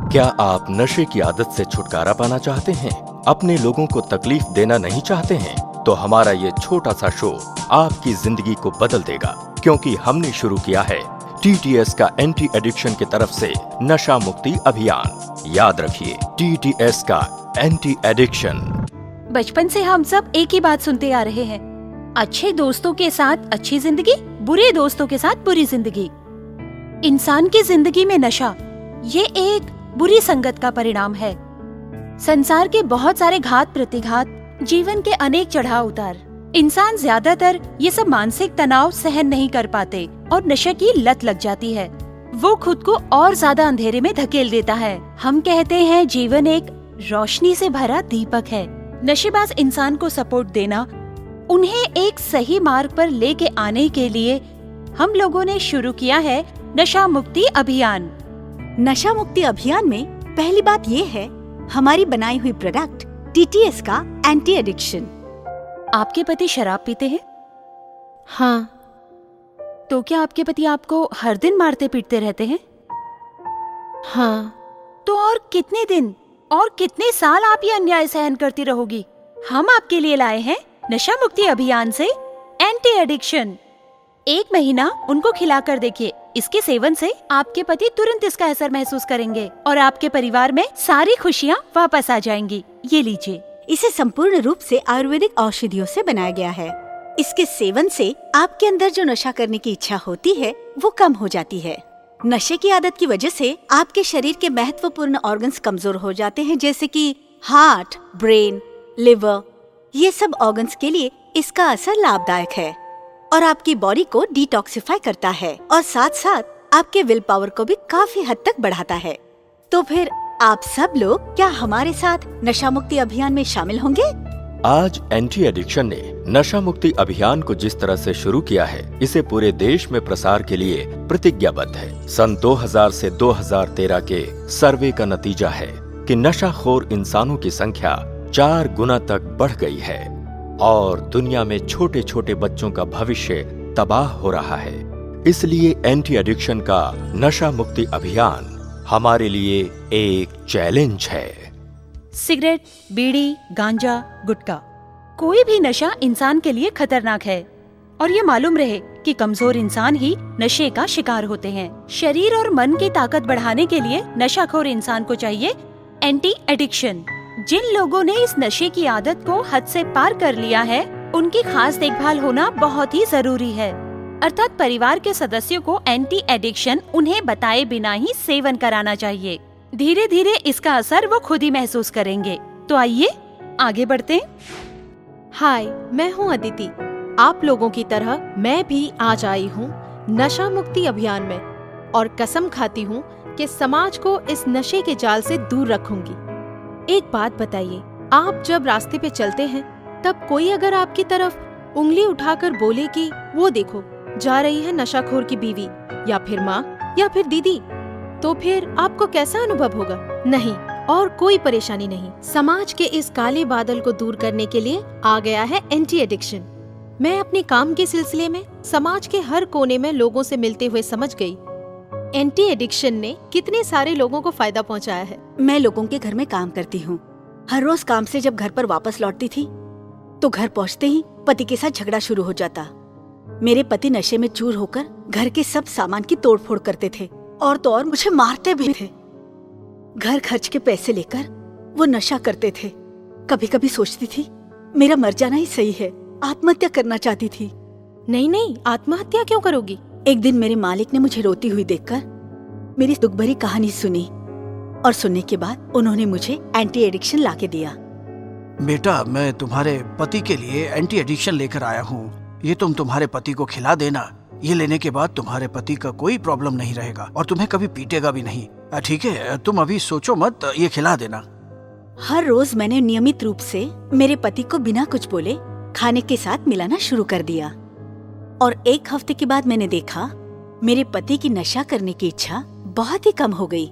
क्या आप नशे की आदत से छुटकारा पाना चाहते हैं? अपने लोगों को तकलीफ देना नहीं चाहते हैं? तो हमारा ये छोटा सा शो आपकी जिंदगी को बदल देगा, क्योंकि हमने शुरू किया है TTS का एंटी एडिक्शन की तरफ से नशा मुक्ति अभियान। याद रखिए, TTS का एंटी एडिक्शन। बचपन से हम सब एक ही बात सुनते आ रहे हैं, अच्छे दोस्तों के साथ अच्छी जिंदगी, बुरे दोस्तों के साथ बुरी जिंदगी। इंसान की जिंदगी में नशा ये एक बुरी संगत का परिणाम है। संसार के बहुत सारे घात प्रतिघात, जीवन के अनेक चढ़ाव उतार, इंसान ज्यादातर ये सब मानसिक तनाव सहन नहीं कर पाते और नशे की लत लग जाती है। वो खुद को और ज्यादा अंधेरे में धकेल देता है। हम कहते हैं जीवन एक रोशनी से भरा दीपक है। नशेबाज इंसान को सपोर्ट देना, उन्हें एक सही मार्ग पर लेके आने के लिए हम लोगों ने शुरू किया है नशा मुक्ति अभियान। नशा मुक्ति अभियान में पहली बात ये है, हमारी बनाई हुई प्रोडक्ट TTS का एंटी एडिक्शन। आपके पति शराब पीते हैं? हाँ। तो क्या आपके पति आपको हर दिन मारते पीटते रहते हैं? हाँ। तो और कितने दिन और कितने साल आप ये अन्याय सहन करती रहोगी? हम आपके लिए लाए हैं नशा मुक्ति अभियान से एंटी एडिक्शन। 1 महीना उनको खिलाकर देखिए। इसके सेवन से आपके पति तुरंत इसका असर महसूस करेंगे और आपके परिवार में सारी खुशियाँ वापस आ जाएंगी। ये लीजिए। इसे संपूर्ण रूप से आयुर्वेदिक औषधियों से बनाया गया है। इसके सेवन से आपके अंदर जो नशा करने की इच्छा होती है वो कम हो जाती है। नशे की आदत की वजह से आपके शरीर के महत्वपूर्ण ऑर्गन्स कमजोर हो जाते हैं, जैसे कि हार्ट, ब्रेन, लिवर। ये सब ऑर्गन्स के लिए इसका असर लाभदायक है और आपकी बॉडी को डिटॉक्सिफाई करता है और साथ साथ आपके विल पावर को भी काफी हद तक बढ़ाता है। तो फिर आप सब लोग क्या हमारे साथ नशा मुक्ति अभियान में शामिल होंगे? आज एंटी एडिक्शन ने नशा मुक्ति अभियान को जिस तरह से शुरू किया है, इसे पूरे देश में प्रसार के लिए प्रतिज्ञाबद्ध है। सन 2000 से 2013 के सर्वे का नतीजा है कि नशाखोर इंसानों की संख्या 4 गुना तक बढ़ गई है और दुनिया में छोटे छोटे बच्चों का भविष्य तबाह हो रहा है। इसलिए एंटी एडिक्शन का नशा मुक्ति अभियान हमारे लिए एक चैलेंज है। सिगरेट, बीड़ी, गांजा, गुटखा, कोई भी नशा इंसान के लिए खतरनाक है और ये मालूम रहे कि कमजोर इंसान ही नशे का शिकार होते हैं। शरीर और मन की ताकत बढ़ाने के लिए नशाखोर इंसान को चाहिए एंटी एडिक्शन। जिन लोगों ने इस नशे की आदत को हद से पार कर लिया है, उनकी खास देखभाल होना बहुत ही जरूरी है। अर्थात परिवार के सदस्यों को एंटी एडिक्शन उन्हें बताए बिना ही सेवन कराना चाहिए। धीरे धीरे इसका असर वो खुद ही महसूस करेंगे। तो आइए आगे बढ़ते हैं। हाय, मैं हूँ अदिति। आप लोगों की तरह मैं भी आज आई हूँ नशा मुक्ति अभियान में और कसम खाती हूँ कि समाज को इस नशे के जाल से दूर रखूंगी। एक बात बताइए, आप जब रास्ते पे चलते हैं तब कोई अगर आपकी तरफ उंगली उठाकर बोले कि वो देखो जा रही है नशाखोर की बीवी या फिर माँ या फिर दीदी, तो फिर आपको कैसा अनुभव होगा? नहीं, और कोई परेशानी नहीं। समाज के इस काले बादल को दूर करने के लिए आ गया है एंटी एडिक्शन। मैं अपने काम के सिलसिले में समाज के हर कोने में लोगों से मिलते हुए समझ गई एंटी एडिक्शन ने कितने सारे लोगों को फायदा पहुंचाया है। मैं लोगों के घर में काम करती हूँ। हर रोज काम से जब घर पर वापस लौटती थी तो घर पहुँचते ही पति के साथ झगड़ा शुरू हो जाता। मेरे पति नशे में चूर होकर घर के सब सामान की तोड़फोड़ करते थे और तो और मुझे मारते भी थे। घर खर्च के पैसे लेकर वो नशा करते थे। कभी कभी सोचती थी मेरा मर जाना ही सही है, आत्महत्या करना चाहती थी। नहीं, आत्महत्या क्यों करोगी? एक दिन मेरे मालिक ने मुझे रोती हुई देखकर मेरी दुख भरी कहानी सुनी और सुनने के बाद उन्होंने मुझे एंटी एडिक्शन लाके दिया। बेटा, मैं तुम्हारे पति के लिए एंटी एडिक्शन लेकर आया हूँ। ये तुम तुम्हारे पति को खिला देना। ये लेने के बाद तुम्हारे पति का कोई प्रॉब्लम नहीं रहेगा और तुम्हें कभी पीटेगा भी नहीं। ठीक है, तुम अभी सोचो मत, ये खिला देना। हर रोज मैंने नियमित रूप से मेरे पति को बिना कुछ बोले खाने के साथ मिलाना शुरू कर दिया और 1 हफ्ते के बाद मैंने देखा मेरे पति की नशा करने की इच्छा बहुत ही कम हो गई।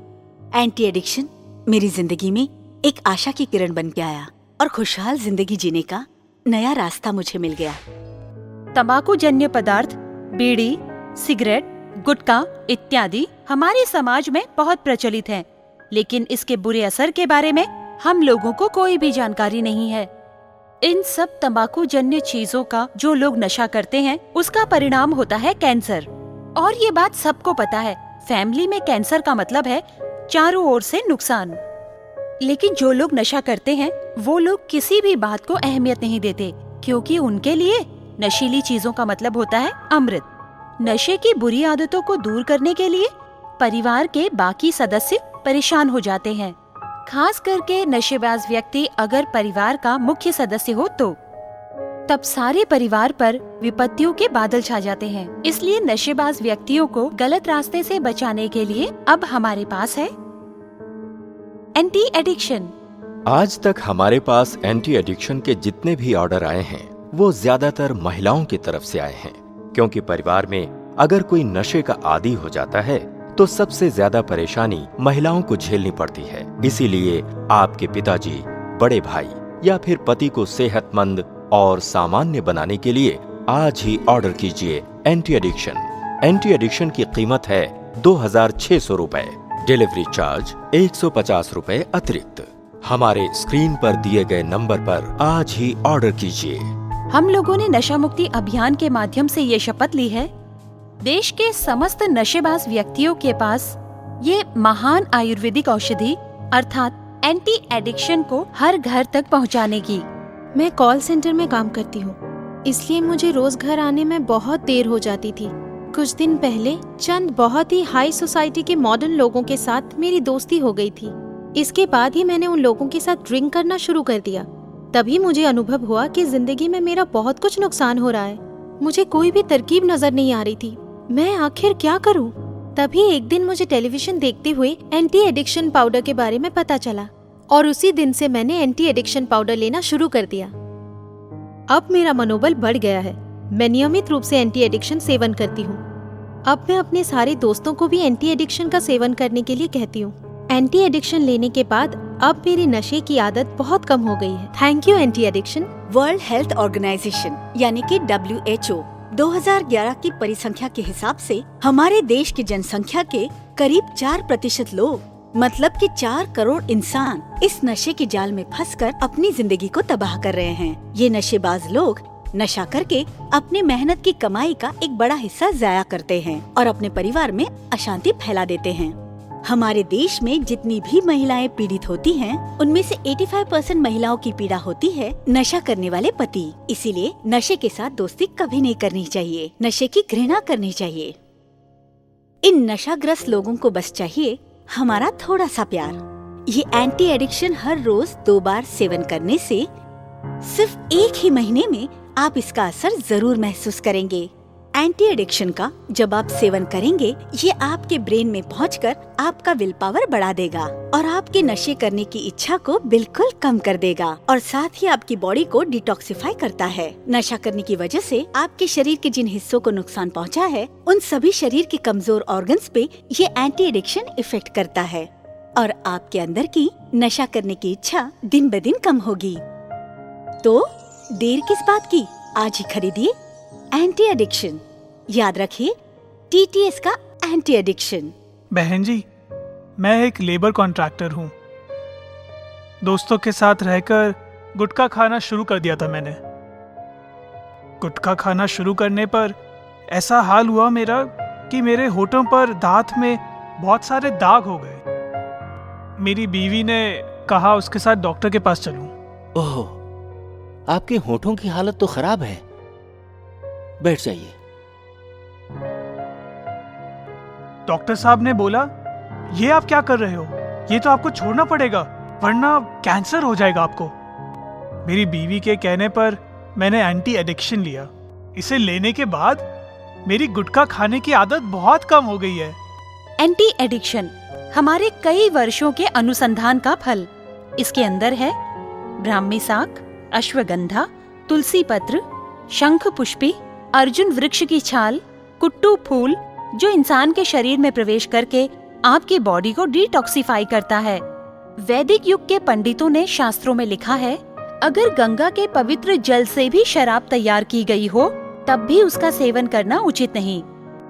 एंटी एडिक्शन मेरी जिंदगी में एक आशा की किरण बन के आया और खुशहाल जिंदगी जीने का नया रास्ता मुझे मिल गया। तंबाकू जन्य पदार्थ, बीड़ी, सिगरेट, गुटखा इत्यादि हमारे समाज में बहुत प्रचलित हैं। लेकिन इसके बुरे असर के बारे में हम लोगों को कोई भी जानकारी नहीं है। इन सब तंबाकू जन्य चीजों का जो लोग नशा करते हैं उसका परिणाम होता है कैंसर। और ये बात सबको पता है। फैमिली में कैंसर का मतलब है चारों ओर से नुकसान। लेकिन जो लोग नशा करते हैं वो लोग किसी भी बात को अहमियत नहीं देते, क्योंकि उनके लिए नशीली चीजों का मतलब होता है अमृत। नशे की बुरी आदतों को दूर करने के लिए परिवार के बाकी सदस्य परेशान हो जाते हैं। खास करके नशेबाज व्यक्ति अगर परिवार का मुख्य सदस्य हो तो तब सारे परिवार पर विपत्तियों के बादल छा जाते हैं। इसलिए नशेबाज व्यक्तियों को गलत रास्ते से बचाने के लिए अब हमारे पास है एंटी एडिक्शन। आज तक हमारे पास एंटी एडिक्शन के जितने भी ऑर्डर आए हैं वो ज्यादातर महिलाओं की तरफ से आए हैं, क्योंकि परिवार में अगर कोई नशे का आदी हो जाता है तो सबसे ज्यादा परेशानी महिलाओं को झेलनी पड़ती है। इसीलिए आपके पिताजी, बड़े भाई या फिर पति को सेहतमंद और सामान्य बनाने के लिए आज ही ऑर्डर कीजिए एंटी एडिक्शन। एंटी एडिक्शन की कीमत है 2600 रुपए। डिलीवरी चार्ज 150 रुपए अतिरिक्त। हमारे स्क्रीन पर दिए गए नंबर पर आज ही ऑर्डर कीजिए। हम लोगों ने नशा मुक्ति अभियान के माध्यम से ये शपथ ली है, देश के समस्त नशेबाज व्यक्तियों के पास ये महान आयुर्वेदिक औषधि अर्थात एंटी एडिक्शन को हर घर तक पहुंचाने की। मैं कॉल सेंटर में काम करती हूँ, इसलिए मुझे रोज घर आने में बहुत देर हो जाती थी। कुछ दिन पहले चंद बहुत ही हाई सोसाइटी के मॉडर्न लोगों के साथ मेरी दोस्ती हो गई थी। इसके बाद ही मैंने उन लोगों के साथ ड्रिंक करना शुरू कर दिया। तभी मुझे अनुभव हुआ कि जिंदगी में मेरा बहुत कुछ नुकसान हो रहा है। मुझे कोई भी तरकीब नजर नहीं आ रही थी। मैं आखिर क्या करूं? तभी एक दिन मुझे टेलीविजन देखते हुए एंटी एडिक्शन पाउडर के बारे में पता चला और उसी दिन से मैंने एंटी एडिक्शन पाउडर लेना शुरू कर दिया। अब मेरा मनोबल बढ़ गया है। मैं नियमित रूप से एंटी एडिक्शन सेवन करती हूँ। अब मैं अपने सारे दोस्तों को भी एंटी एडिक्शन का सेवन करने के लिए कहती हूँ। एंटी एडिक्शन लेने के बाद अब मेरी नशे की आदत बहुत कम हो गई है। Thank you anti addiction. World health organization यानी कि WHO 2011 की परिसंख्या के हिसाब से हमारे देश की जनसंख्या के करीब 4% लोग मतलब कि 4 करोड़ इंसान इस नशे के जाल में फंसकर अपनी जिंदगी को तबाह कर रहे हैं। ये नशेबाज लोग नशा करके अपनी मेहनत की कमाई का एक बड़ा हिस्सा जाया करते हैं और अपने परिवार में अशांति फैला देते हैं। हमारे देश में जितनी भी महिलाएं पीड़ित होती हैं, उनमें से 85% महिलाओं की पीड़ा होती है नशा करने वाले पति। इसीलिए नशे के साथ दोस्ती कभी नहीं करनी चाहिए, नशे की घृणा करनी चाहिए। इन नशाग्रस्त लोगों को बस चाहिए हमारा थोड़ा सा प्यार। ये एंटी एडिक्शन हर रोज 2 बार सेवन करने से सिर्फ 1 ही महीने में आप इसका असर जरूर महसूस करेंगे। एंटी एडिक्शन का जब आप सेवन करेंगे, ये आपके ब्रेन में पहुंचकर आपका विल पावर बढ़ा देगा और आपके नशे करने की इच्छा को बिल्कुल कम कर देगा और साथ ही आपकी बॉडी को डिटॉक्सिफाई करता है। नशा करने की वजह से आपके शरीर के जिन हिस्सों को नुकसान पहुंचा है, उन सभी शरीर के कमजोर ऑर्गन्स पे ये एंटी एडिक्शन इफेक्ट करता है और आपके अंदर की नशा करने की इच्छा दिन ब दिन कम होगी। तो देर किस बात की, आज ही खरीदिए एंटी एडिक्शन। याद रखिए TTS का एंटी एडिक्शन। बहन जी, मैं एक लेबर कॉन्ट्रैक्टर हूँ। दोस्तों के साथ रहकर गुटखा खाना शुरू कर दिया था मैंने। गुटखा खाना शुरू करने पर ऐसा हाल हुआ मेरा कि मेरे होठों पर दांत में बहुत सारे दाग हो गए। मेरी बीवी ने कहा उसके साथ डॉक्टर के पास चलूं। ओह, आपके होठों की हालत तो खराब है। बैठ जाइए। डॉक्टर साहब ने बोला, ये आप क्या कर रहे हो? ये तो आपको छोड़ना पड़ेगा, वरना कैंसर हो जाएगा आपको। मेरी बीवी के कहने पर मैंने एंटी एडिक्शन लिया। इसे लेने के बाद मेरी गुटखा खाने की आदत बहुत कम हो गई है। एंटी एडिक्शन हमारे कई वर्षों के अनुसंधान का फल। इसके अंदर है ब्राह्मी शाक, अश्वगंधा, तुलसी पत्र, शंख पुष्पी, अर्जुन वृक्ष की छाल, कुट्टू फूल, जो इंसान के शरीर में प्रवेश करके आपकी बॉडी को डिटॉक्सिफाई करता है। वैदिक युग के पंडितों ने शास्त्रों में लिखा है, अगर गंगा के पवित्र जल से भी शराब तैयार की गई हो, तब भी उसका सेवन करना उचित नहीं।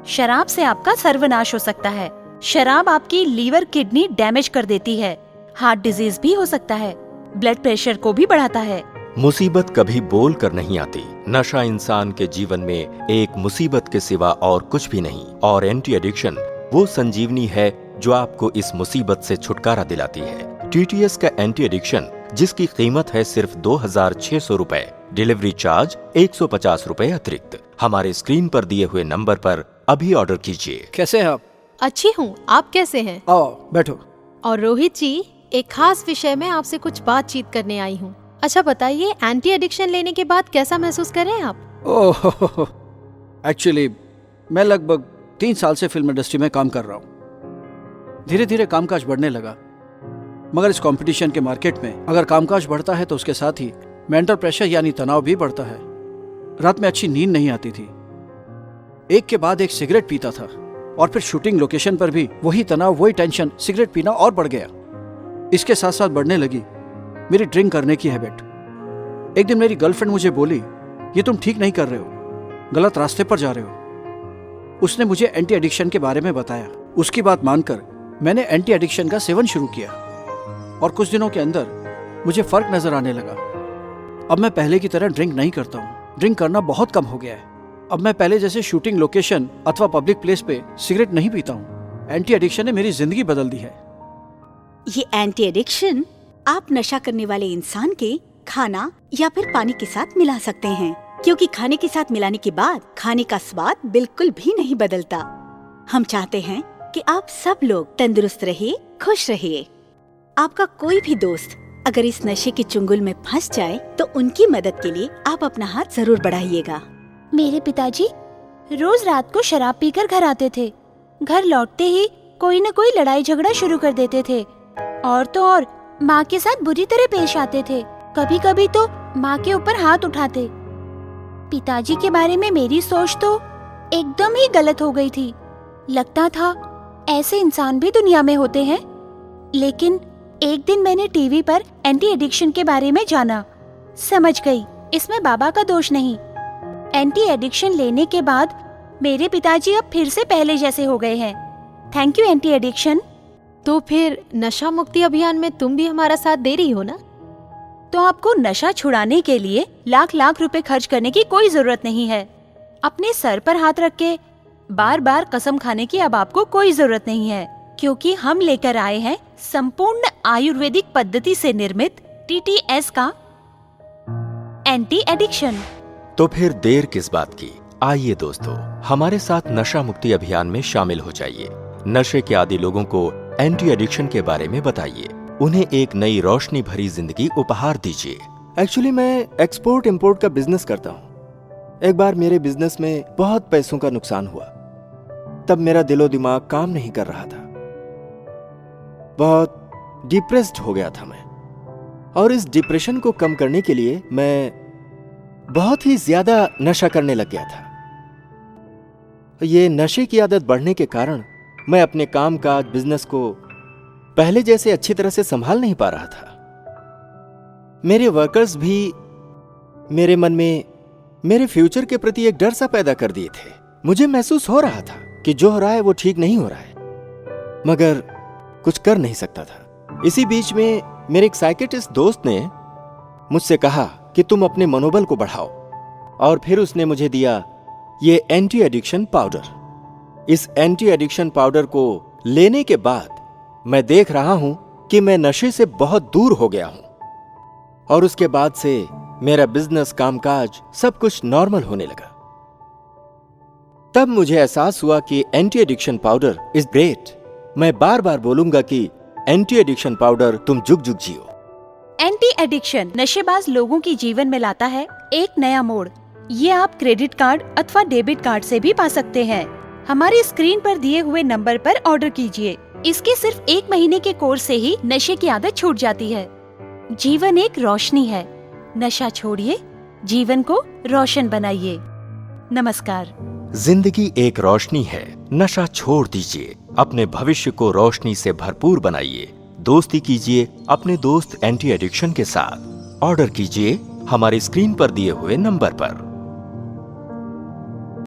शराब से आपका सर्वनाश हो सकता है। शराब आपकी लीवर किडनी डैमेज कर देती है, हार्ट डिजीज भी हो सकता है, ब्लड प्रेशर को भी बढ़ाता है। मुसीबत कभी बोल कर नहीं आती। नशा इंसान के जीवन में एक मुसीबत के सिवा और कुछ भी नहीं, और एंटी एडिक्शन वो संजीवनी है जो आपको इस मुसीबत से छुटकारा दिलाती है। टीटीएस का एंटी एडिक्शन, जिसकी कीमत है सिर्फ 2600 रुपए, डिलीवरी चार्ज 150 रुपए अतिरिक्त। हमारे स्क्रीन पर दिए हुए नंबर पर अभी ऑर्डर कीजिए। कैसे हैं आप? अच्छी हूँ, आप कैसे हैं? आओ बैठो। और रोहित जी, एक खास विषय में आपसे कुछ बातचीत करने आई हूँ। अच्छा बताइए, एंटी एडिक्शन लेने के बाद कैसा महसूस कर रहे हैं आप? ओह, एक्चुअली मैं लगभग 3 साल से फिल्म इंडस्ट्री में काम कर रहा हूँ। धीरे धीरे कामकाज बढ़ने लगा, मगर इस कंपटीशन के मार्केट में अगर कामकाज बढ़ता है तो उसके साथ ही मेंटल प्रेशर यानी तनाव भी बढ़ता है। रात में अच्छी नींद नहीं आती थी, एक के बाद एक सिगरेट पीता था, और फिर शूटिंग लोकेशन पर भी वही तनाव, वही टेंशन, सिगरेट पीना और बढ़ गया। इसके साथ साथ बढ़ने लगी मेरी ड्रिंक करने की हैबिट। एक दिन मेरी गर्लफ्रेंड मुझे बोली, ये तुम ठीक नहीं कर रहे हो, गलत रास्ते पर जा रहे हो। उसने मुझे एंटी एडिक्शन के बारे में बताया। उसकी बात मानकर मैंने एंटी एडिक्शन का सेवन शुरू किया, और कुछ दिनों के अंदर मुझे फर्क नजर आने लगा। अब मैं पहले की तरह ड्रिंक नहीं करता हूँ, ड्रिंक करना बहुत कम हो गया है। अब मैं पहले जैसे शूटिंग लोकेशन अथवा पब्लिक प्लेस पे सिगरेट नहीं पीता हूँ। एंटी एडिक्शन ने मेरी जिंदगी बदल दी है। ये एंटी एडिक्शन आप नशा करने वाले इंसान के खाना या फिर पानी के साथ मिला सकते हैं, क्योंकि खाने के साथ मिलाने के बाद खाने का स्वाद बिल्कुल भी नहीं बदलता। हम चाहते हैं कि आप सब लोग तंदुरुस्त रहिए, खुश रहिए। आपका कोई भी दोस्त अगर इस नशे के चुंगल में फंस जाए तो उनकी मदद के लिए आप अपना हाथ जरूर बढ़ाइएगा। मेरे पिताजी रोज रात को शराब पीकर घर आते थे। घर लौटते ही कोई न कोई लड़ाई झगड़ा शुरू कर देते थे, और तो और माँ के साथ बुरी तरह पेश आते थे। कभी कभी तो माँ के ऊपर हाथ उठाते। पिताजी के बारे में मेरी सोच तो एकदम ही गलत हो गई थी। लगता था ऐसे इंसान भी दुनिया में होते हैं। लेकिन एक दिन मैंने टीवी पर एंटी एडिक्शन के बारे में जाना, समझ गई इसमें बाबा का दोष नहीं। एंटी एडिक्शन लेने के बाद मेरे पिताजी अब फिर से पहले जैसे हो गए हैं। Thank you anti addiction. तो फिर नशा मुक्ति अभियान में तुम भी हमारा साथ दे रही हो ना? तो आपको नशा छुड़ाने के लिए लाख लाख रुपए खर्च करने की कोई जरूरत नहीं है। अपने सर पर हाथ रख के बार बार कसम खाने की अब आपको कोई जरूरत नहीं है, क्योंकि हम लेकर आए हैं संपूर्ण आयुर्वेदिक पद्धति से निर्मित TTS का एंटी एडिक्शन। तो फिर देर किस बात की? आइए दोस्तों, हमारे साथ नशा मुक्ति अभियान में शामिल हो जाइए। नशे के आदी लोगों को एंटी एडिक्शन के बारे में बताइए, उन्हें एक नई रोशनी भरी जिंदगी उपहार दीजिए। एक्चुअली मैं एक्सपोर्ट इंपोर्ट का बिजनेस करता हूँ। एक बार मेरे बिजनेस में बहुत पैसों का नुकसान हुआ। तब मेरा दिलो दिमाग काम नहीं कर रहा था, बहुत डिप्रेस्ड हो गया था मैं। और इस डिप्रेशन को कम करने के लिए मैं बहुत ही ज्यादा नशा करने लग गया था। ये नशे की आदत बढ़ने के कारण मैं अपने काम काज, बिजनेस को पहले जैसे अच्छी तरह से संभाल नहीं पा रहा था। मेरे वर्कर्स भी मेरे मन में मेरे फ्यूचर के प्रति एक डर सा पैदा कर दिए थे। मुझे महसूस हो रहा था कि जो हो रहा है वो ठीक नहीं हो रहा है, मगर कुछ कर नहीं सकता था। इसी बीच में मेरे एक साइकियाट्रिस्ट दोस्त ने मुझसे कहा कि तुम अपने मनोबल को बढ़ाओ, और फिर उसने मुझे दिया ये एंटी एडिक्शन पाउडर। इस एंटी एडिक्शन पाउडर को लेने के बाद मैं देख रहा हूं कि मैं नशे से बहुत दूर हो गया हूं, और उसके बाद से मेरा बिजनेस, कामकाज सब कुछ नॉर्मल होने लगा। तब मुझे एहसास हुआ कि anti addiction powder is great. मैं बार बार बोलूंगा कि एंटी एडिक्शन पाउडर, तुम जुग जुग जियो। एंटी एडिक्शन नशेबाज लोगों की जीवन में लाता है एक नया मोड़। ये आप क्रेडिट कार्ड अथवा डेबिट कार्ड से भी पा सकते हैं। हमारी स्क्रीन पर दिए हुए नंबर पर ऑर्डर कीजिए। इसके सिर्फ 1 महीने के कोर्स से ही नशे की आदत छूट जाती है। जीवन एक रोशनी है, नशा छोड़िए, जीवन को रोशन बनाइए। नमस्कार। जिंदगी एक रोशनी है, नशा छोड़ दीजिए, अपने भविष्य को रोशनी से भरपूर बनाइए। दोस्ती कीजिए अपने दोस्त एंटी एडिक्शन के साथ। ऑर्डर कीजिए हमारी स्क्रीन पर दिए हुए नंबर पर।